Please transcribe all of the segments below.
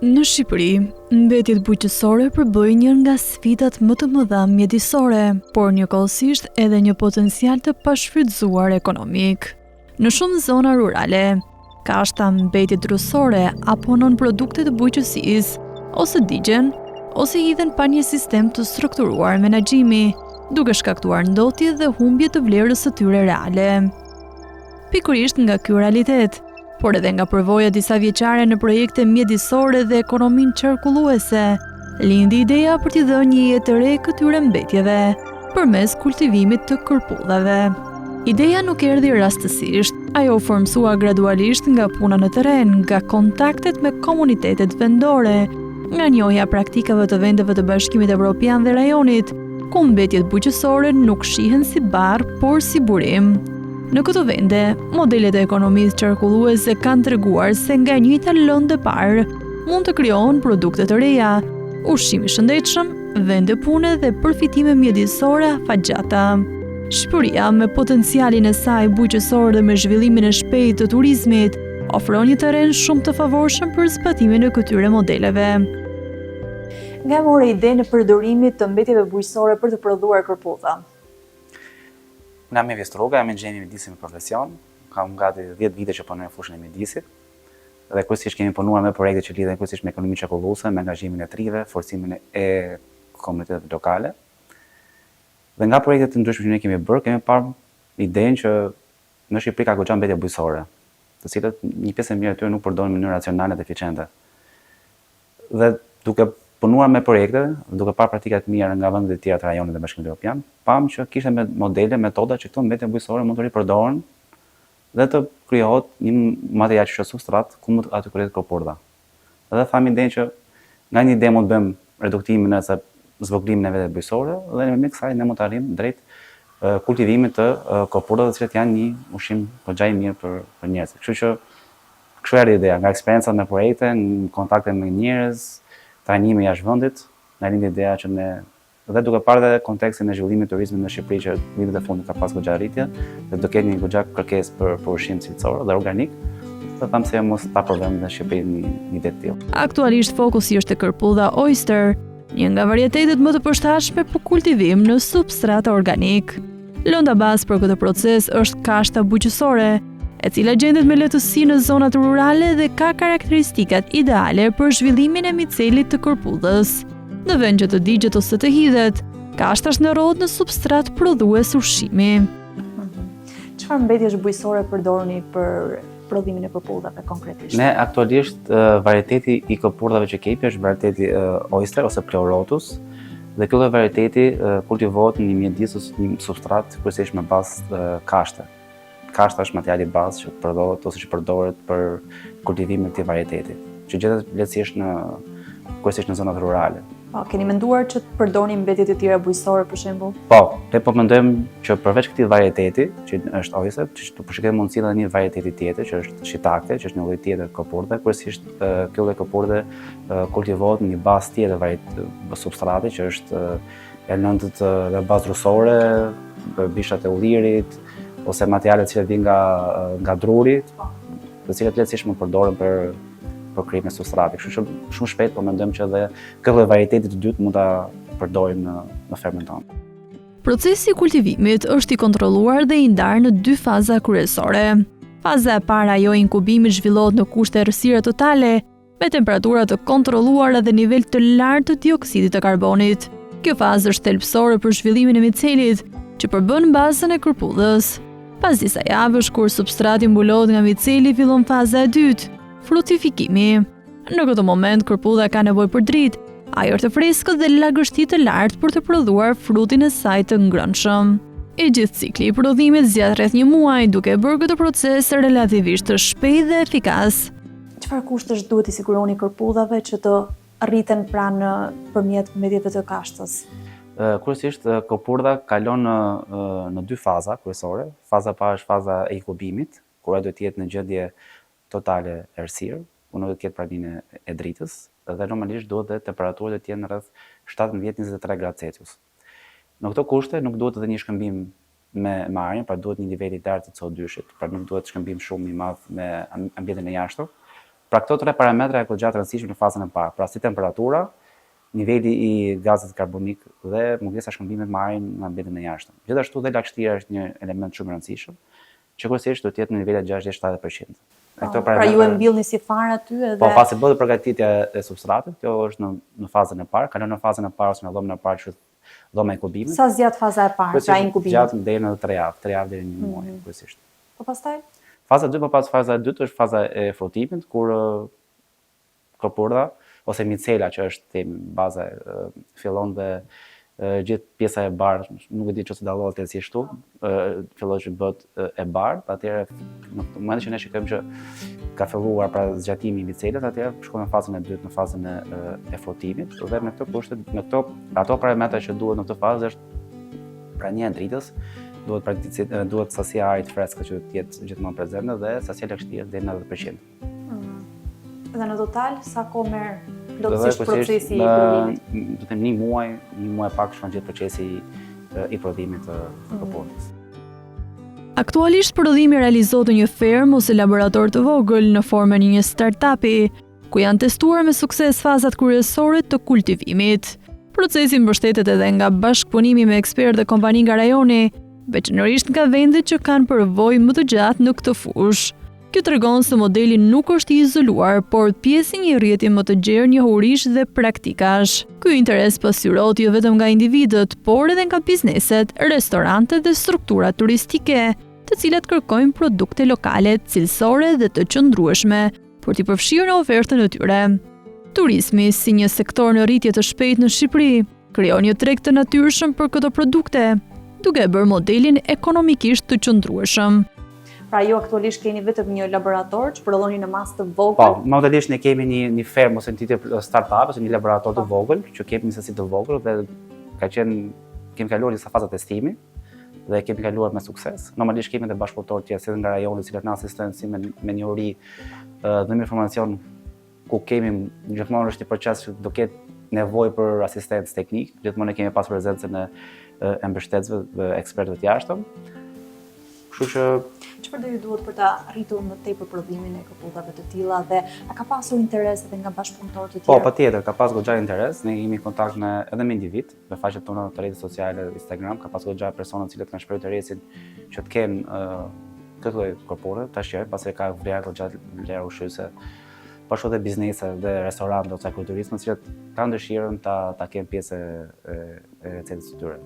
Në Shqipëri, mbetjet bujqësore përbëjnë një nga sfidat më të mëdha mjedisore, por njëkohësisht edhe një potencial të pashfrytzuar ekonomik. Në shumë zona rurale, kashta mbetjet drusore apo non-produkte të bujqësisë ose digjen, ose hidhen pa një sistem të strukturuar menaxhimi, duke shkaktuar ndotje dhe humbje të vlerës së tyre reale. Pikërisht nga ky realitet, por edhe nga përvoja disa vjeçare në projekte mjedisore dhe ekonominë qarkulluese, lindi ideja për t'i dhënë një jetë të re këtyre mbetjeve, përmes kultivimit të kërpudhave. Ideja nuk erdhi rastësisht, ajo u formsua gradualisht nga puna në terren, nga kontaktet me komunitetet vendore, nga njohja praktikave të vendeve të Bashkimit Evropian dhe rajonit, ku mbetjet bujqësore nuk shihen si barr, por si burim. Në këto vende, modelet e ekonomisë qarkulluese kanë treguar se nga njëjta lëndë e parë mund të krijohen produkte të reja, ushqim i shëndetshëm, vende pune dhe përfitime mjedisore afatgjata. Shqipëria, me potencialin e saj bujqësor dhe me zhvillimin e shpejtë të turizmit, ofron një terren shumë të favorshëm për zbatimin e këtyre modeleve. Nga morë idenë e përdorimit të mbetjeve bujqësore për të prodhuar kërpudha? Nga me Vjestroga, jam inxhenier i mjedisit me profesion, kam gati 10 vite që punoj në fushën e mjedisit, dhe kryesisht kemi punuar me projekte që lidhen kryesisht me ekonominë qarkulluese, me angazhimin e trive, forcimin e komunitetet lokale. Dhe nga projektet të ndryshme që ne kemi bërë, kemi parë idenë që në Shqipëri ka goxha mbetje bujqësore, të cilët një pjesë e mirë e tyre nuk përdoren në mënyrë racionale dhe eficiente. Dhe duke punuar me projekte, duke parë praktika të mira nga vendet e tjera të rajonit dhe Bashkimit Evropian, pam që kishte modele, metoda që këto mbetje bujqësore mund të ripërdoren dhe të krijohet një material që është substrat ku mund aty krijohet kërpudha. Dhe thamë idenë që nga një ide mund të bëjmë reduktimin ose zvogëlimin e veteve bujqësore dhe me kësaj ne mund të arrijmë drejt kultivimit të kërpudhave, të cilat janë një ushqim goxha i mirë për njerëzit. Kështu që kështu erdhi ideja, nga eksperiencat me projekte, në kontakte me njerëz, trajnime jashtë vendit, na lindi ideja që ne dhe duke parë dhe kontekstin e zhvillimit të turizmit në Shqipëri që vitet e fundit ka pas goxha rritje dhe do ketë një goxha kërkesë për ushqim cilësor dhe organik, do thamë se mos ta provojmë në Shqipëri një ide të tillë. Aktualisht fokusi është te kërpudha oyster, një nga varietetet më të përshtatshme për kultivim në substrat organik. Lënda bazë për këtë proces është kashta bujqësore, e cila gjendet me lehtësi në zonat rurale dhe ka karakteristikat ideale për zhvillimin e micelit të kërpudhës. Në vend që të digjet ose të hidhet, kashta shndërrohet në substrat prodhues ushqimi. Çfarë mbetjesh bujqësore përdorni për prodhimin e kërpudhave konkretisht? Ne aktualisht varieteti i kërpudhave që kemi është varieteti oyster ose pleurotus, dhe ky varieteti kultivohet në një mjedis ose një substrat kryesisht me bazë kashte. Kashta është materiali bazë që përdoret ose që përdoret për kultivimin e këtij varieteti, që gjendet lehtësisht kryesisht në zonat rurale. Keni menduar që të përdorni mbetjet e tjera bujqësore për shembull? Po, ne po mendojmë që përveç këtij varieteti, që është oyster, që të përshkruajmë mundësinë edhe një varieteti tjetër, që është shiitake, që është një lloj tjetër kërpudhe, kryesisht kjo lloj kërpudhe kultivohet në një bazë tjetër substrati, që është elementët me bazë drusore, bishat e ullirit, ose materialet që vijnë nga druri, të cilat lehtësisht mund përdoren për krijimin e substratit. Kështu që shumë shpejt po mendojmë që edhe këtë varieteti të dytë mund ta përdorim në fermën tonë. Procesi i kultivimit është i kontrolluar dhe i ndarë në 2 faza kryesore. Faza e parë, ajo e inkubimit, zhvillohet në kushte errësire totale, me temperatura të kontrolluara dhe nivel të lartë të dioksidit të karbonit. Kjo fazë është thelbësore për zhvillimin e micelit, që përbën bazën e kërpudhës. Pas disa javësh, kur substrati mbulohet nga miceli, fillon faza e dytë, frutifikimi. Në këtë moment, kërpudha ka nevojë për dritë, ajër të freskët dhe lagështi të lartë për të prodhuar frutin e saj të ngrënshëm. E gjithë cikli i prodhimit zgjat rreth 1 muaj, duke bërë këtë proces relativisht të shpejtë dhe efikas. Çfarë kushtesh duhet i siguroni kërpudhave që të arriten pranë përmjet mbetjeve të kashtës? Kryesisht kërpudha kalon në 2 faza kryesore. Faza e parë është faza e inkubimit, kur ajo duhet të jetë në gjendje totale errësirë, ku nuk do të ketë praninë e dritës, dhe normalisht duhet dhe temperaturat të jenë rreth 17-23 gradë Celsius. Në këto kushte nuk duhet edhe një shkëmbim me ajrin, pra duhet një nivel i lartë të CO2-shit, pra nuk duhet shkëmbim shumë i madh me ambientin e jashtëm, Pra këto 3 parametra janë goxha të rëndësishëm në fazën e parë, pra si temperatura, niveli i gazit karbonik dhe mungesa shkëmbimit me ajrin në ambientin e jashtëm. Gjithashtu dhe lagështia është një element shumë i rëndësishëm, që kryesisht duhet të jetë në nivele 60-70%. Pra ju e mbillni si fare aty edhe... Po, pasi bëhet përgatitja e substratit, kjo është në fazën e parë, kalon në fazën e parë ose në dhomën e parë që dhoma e inkubimit. Sa zgjat faza e parë, pra inkubimit? Gjatë deri në 3 javë, 3 javë deri në 1 muaj, kryesisht. Po pastaj? Faza 2, faza e dytë është faza e frotimit, kur kopurda ose micela që është baza fillon dhe gjithë pjesa e bardhë, nuk e di çose dallohet si ashtu, fillon që bëhet e bardhë, atëherë në momentin që ne shikojmë që ka filluar pra zgjatimi i micelës, atëherë shkojmë në fazën e dytë, në fazën e frotimit, dhe me këto kushte, me këto ato parametra që duhet në këtë fazë është prania e dritës, duhet sasia e ajrit freskët që të jetë gjithmonë prezente dhe sasia e lagështisë deri në 90%. Dhe në total sa kohë merr plotësisht procesi i prodhimit? Do të them 1 muaj pak shkon gjithë procesi i prodhimit të kopurës. Aktualisht prodhimi realizohet në një fermë ose laborator të vogël në formën e një startupi, ku janë testuar me sukses fazat kryesore të kultivimit. Procesi mbështetet edhe nga bashkëpunimi me ekspertë dhe kompani nga rajoni, veçanërisht nga vendet që kanë përvojë më të gjatë në këtë fushë. Kjo tregon se modeli nuk është i izoluar, por pjesë një rrjeti më të gjerë njohurish dhe praktikash. Ky interes pasqyrohet jo vetëm nga individët, por edhe nga bizneset, restorantet dhe strukturat turistike, të cilat kërkojnë produkte lokale, cilësore dhe të qëndrueshme për t'i përfshirë në ofertën e tyre. Turizmi, si një sektor në rritje të shpejtë në Shqipëri, krijon një treg të natyrshëm për këto produkte, duke bërë modelin ekonomikisht të qëndrueshëm. Pra ju aktualisht keni vetëm një laborator që prodhoni në masë të vogël? Po, modelisht ne kemi një fermë ose një tjetër startup ose një laborator të vogël, që kemi një sasi të vogël dhe kemi kaluar disa faza testimi dhe kemi kaluar me sukses. Normalisht kemi edhe bashkëpunëtorë tjerë si nga rajoni, që na asistojnë si me njohuri dhe me informacion, ku kemi gjithmonë është një proces që do ketë nevojë për asistencë teknik, gjithmonë kemi pas prezencën e mbështetësve dhe ekspertëve të jashtëm. Kështu që çfarë do ju duhet për ta arritur më tepër prodhimin e kopudhave të tilla dhe a ka pasur interes edhe nga bashkëpunëtorë të tjerë? Po, patjetër, ka pas goxha interes. Ne jemi në kontakt edhe me individ, me faqet tona të rrjetet sociale, Instagram, ka pas goxha persona të cilët kanë shprehur interesin që të kenë këtë lloj kopudhe, tash pasi ka vlerë goxha vlerë ushqyese. Po ashtu edhe biznese dhe restorante ose kulturizmi, të cilët kanë dëshirën ta kenë pjesë e recetës së tyre.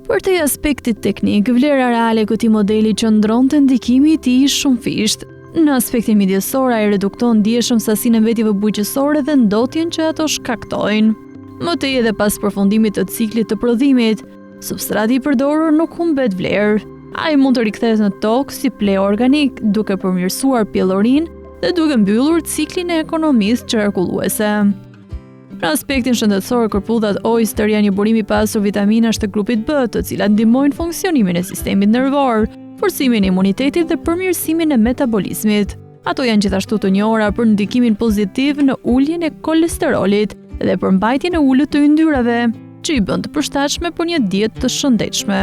Për te aspektit teknik, vlera reale e këtij modeli qëndronte ndikimi i tij shumëfisht. Në aspektin mjedisor, ai redukton ndjeshëm sasinë e mbetjeve bujqësore dhe ndotjen që ato shkaktojnë. Më tej edhe pas përfundimit të ciklit të prodhimit, substrati i përdorur nuk humbet vlerë. Ai mund të rikthehet në tokë si ple organik, duke përmirësuar pjellorinë dhe duke mbyllur ciklin e ekonomisë qarkulluese. Në aspektin shëndetësor, korpudhat oyster janë një burim i pasur vitaminash të grupit B, të cilat ndihmojnë funksionimin e sistemit nervor, forcimin e imunitetit dhe përmirësimin e metabolizmit. Ato janë gjithashtu të njohura për ndikimin pozitiv në uljen e kolesterolit dhe për mbajtjen e ulët të yndyrave, që i bën të përshtatshme për një dietë të shëndetshme.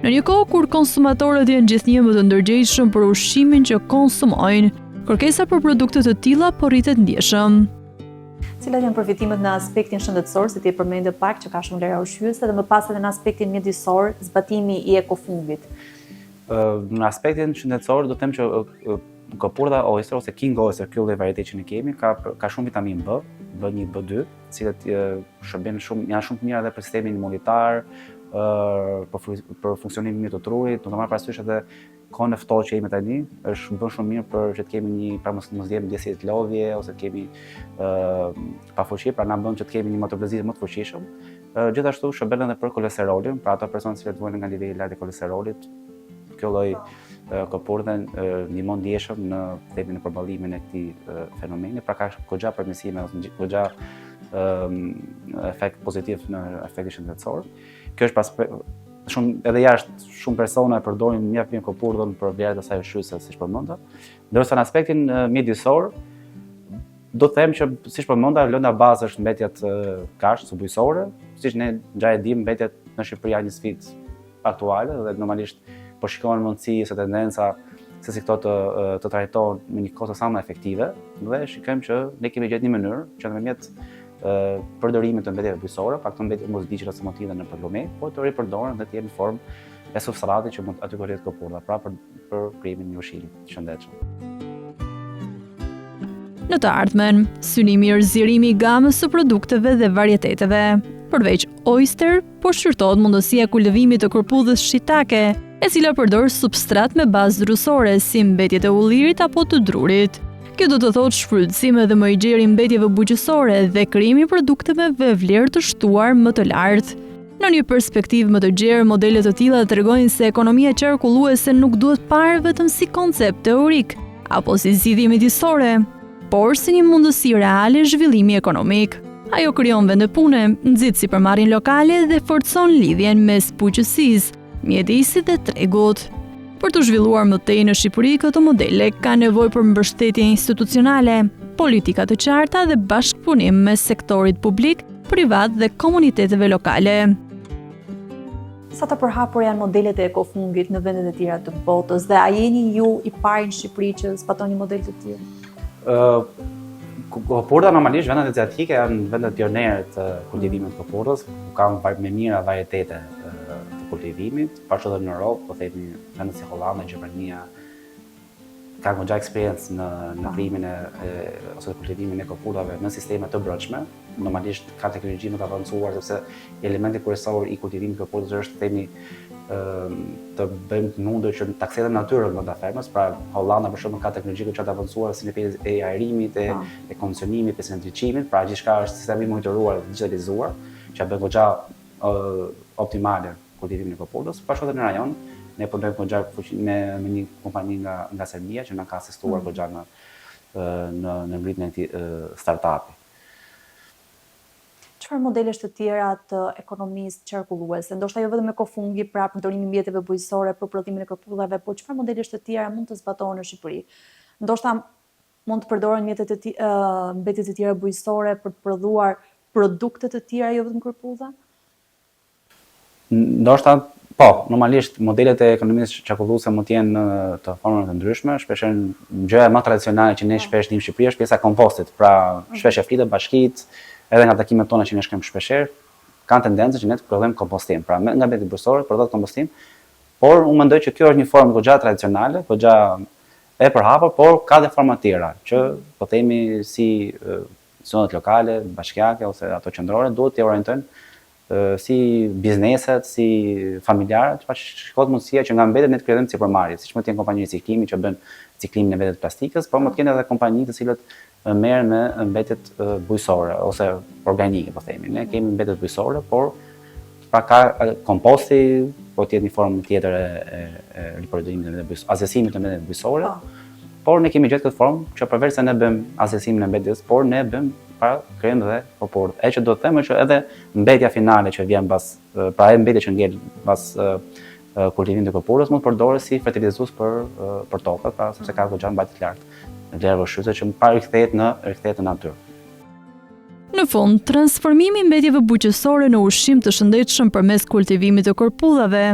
Në një kohë kur konsumatorët janë gjithnjë më të ndërgjegjshëm për ushqimin që konsumojnë, kërkesa për produkte të tilla po rritet ndjeshëm. Cilat janë përfitimet në aspektin shëndetësor, si ti përmendë pak që ka shumë vlera ushqyese, dhe më pas edhe në aspektin mjedisor, zbatimi i ekofungit? Në aspektin shëndetësor, do të them që kopurdha oyster ose king oyster, ky lloj varieteti që ne kemi, ka shumë vitamin B, B1, B2, të cilat janë shumë të mira edhe për sistemin imunitar, për funksionimin mirë të trurit, do të marr parasysh edhe kohën e ftohtë që jemi tani, është bën shumë mirë për që të kemi një ndjesje të lodhje ose të kemi pafuqi, pra na bën që të kemi një metabolizëm më të fuqishëm. Gjithashtu shërben edhe për kolesterolin, pra ato persona që vojnë nga niveli i lartë i kolesterolit, kjo lloj kopurdhe ndihmon ndjeshëm në përballimin e këtij fenomeni, pra ka goxha përmirësime ose goxha efekt pozitiv në efektin shëndetësor. Kjo është edhe jashtë shumë persona e përdorin mjaft mirë kopurdhën për vlerat e saj ushqyese, siç përmenda. Ndërsa në aspektin mjedisor, do të them që siç përmenda, lënda bazë është mbetjet kashë së bujqësore, siç ne e dimë, mbetjet në Shqipëri janë një sfidë aktuale dhe normalisht po shikohen mundësi ose tendenca se si këto të trajtohen me një kohë sa më efektive dhe shikojmë që ne kemi gjetur një mënyrë që nëpërmjet përdorimit të mbetjeve bujqësore, pra këto mbetje mos diqen ose motive në përdorim, por të ripërdoren dhe të jenë në formë e substratit që mund aty korrekt kopurda, pra për krijimin e një ushqimi të shëndetshëm. Në të ardhmen, synimi është zgjerimi i gamës së produkteve dhe varieteteve. Përveç oyster, po shqyrtohet mundësia e kultivimit të kërpudhës shiitake, e cila përdor substrat me bazë drusore si mbetjet e ullirit apo të drurit. Kjo do të thotë shfrytëzim edhe më i gjerë i mbetjeve bujqësore dhe krijimi i produkteve me vlerë të shtuar më të lartë. Në një perspektivë më të gjerë, modele të tilla tregojnë se ekonomia qarkulluese nuk duhet parë vetëm si koncept teorik apo si zgjidhje mjedisore, por si një mundësi reale zhvillimi ekonomik. Ajo krijon vende pune, nxit sipërmarrjen lokale dhe forcon lidhjen mes bujqësisë, mjedisit dhe tregut. Për të zhvilluar më tej në Shqipëri, këto modele kanë nevojë për mbështetje institucionale, politika të qarta dhe bashkëpunim mes sektorit publik, privat dhe komuniteteve lokale. Sa të përhapur janë modelet e ekofungit në vendet e tjera të botës dhe a jeni ju i pari në Shqipëri që zbaton një model të tillë? Kopurda normalisht vendet azjatike janë vendet pionere të kultivimit të kopurdës, ku kanë me mira varietete të kultivimit, pashtu edhe në Europë, po themi vendet si Hollanda, Gjermania kanë goxha eksperiencë në krijimin ose kultivimin e kopurdave në sisteme të brendshme. Normalisht ka teknologji më të avancuar sepse elementi kryesor i kultivimit të kopurdës është themi të bëjmë të mundur që ta kthejmë natyrën brenda fermës, pra Hollanda për shembull ka teknologji të avancuar si në pjesën e ajrimit, e kondicionimit, pjesën e ndriçimit, pra gjithçka është sistemi i monitoruar dhe digitalizuar, që bën goxha optimale kultivimin e kopurdës. Pashtu edhe në rajon, ne punojmë goxha me një kompani nga Serbia që na ka asistuar goxha në ngritjen e këtij startupi. Çfarë modelesh të tjera të ekonomisë qarkulluese? Ndoshta jo vetëm ekofungi, pra përdorimi i mbjetjeve bujqësore për prodhimin e kërpudhave, por çfarë modelesh të tjera mund të zbatohen në Shqipëri? Ndoshta mund të përdoren mbetje të tjera bujqësore për të prodhuar produkte të tjera jo vetëm kërpudha? Ndoshta po, normalisht modelet e ekonomisë qarkulluese mund të jenë të forma të ndryshme, shpesh gjëja më tradicionale që ne shpesh dim në Shqipëri është pjesa e kompostit, pra shpesh e flitet bashkitë, edhe nga takimet tona që ne shkojmë shpeshherë, kanë tendencë që ne të prodhojmë kompostim, pra nga mbetjet bujqësore prodhohet kompostim, por unë mendoj që kjo është një formë goxha tradicionale, goxha e përhapur, por ka dhe forma tjera, që po themi si zonet lokale, bashkiake ose ato qendrore duhet të orientojnë si bizneset, si familjarët, që shikohet mundësia që nga mbetjet ne të krijojmë sipërmarrje, siç mund të jenë kompani riciklimi që bën ciklimin e mbetjeve plastikës, por mund të kenë edhe kompani të cilët merren me mbetjet bujqësore ose organike, po themi. Ne kemi mbetjet bujqësore, por pra ka komposti, po të jetë një formë tjetër e riprodhimit të mbetjeve bujqësore, azësimit të mbetjeve bujqësore. Por ne kemi gjetur këtë formë që përveç se ne bëjmë azësimin e mbetjes, por ne bëjmë pra krijojmë dhe kopurdë. E që do të them është që edhe mbetja finale që vjen pas, pra e mbetja që ngel pas kultivimit të kopurdës mund të përdoret si fertilizues për tokën, pra sepse ka goxha mbajtje të lartë. Vlerë vështirëse që më parë rikthehet në natyrë. Në fund, transformimi i mbetjeve bujqësore në ushqim të shëndetshëm përmes kultivimit të kërpudhave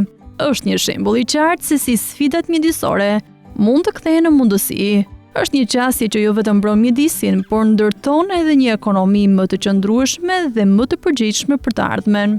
është një shembull i qartë se si sfidat mjedisore mund të kthehen në mundësi. Është një qasje që jo vetëm mbron mjedisin, por ndërton edhe një ekonomi më të qëndrueshme dhe më të përgjegjshme për të ardhmen.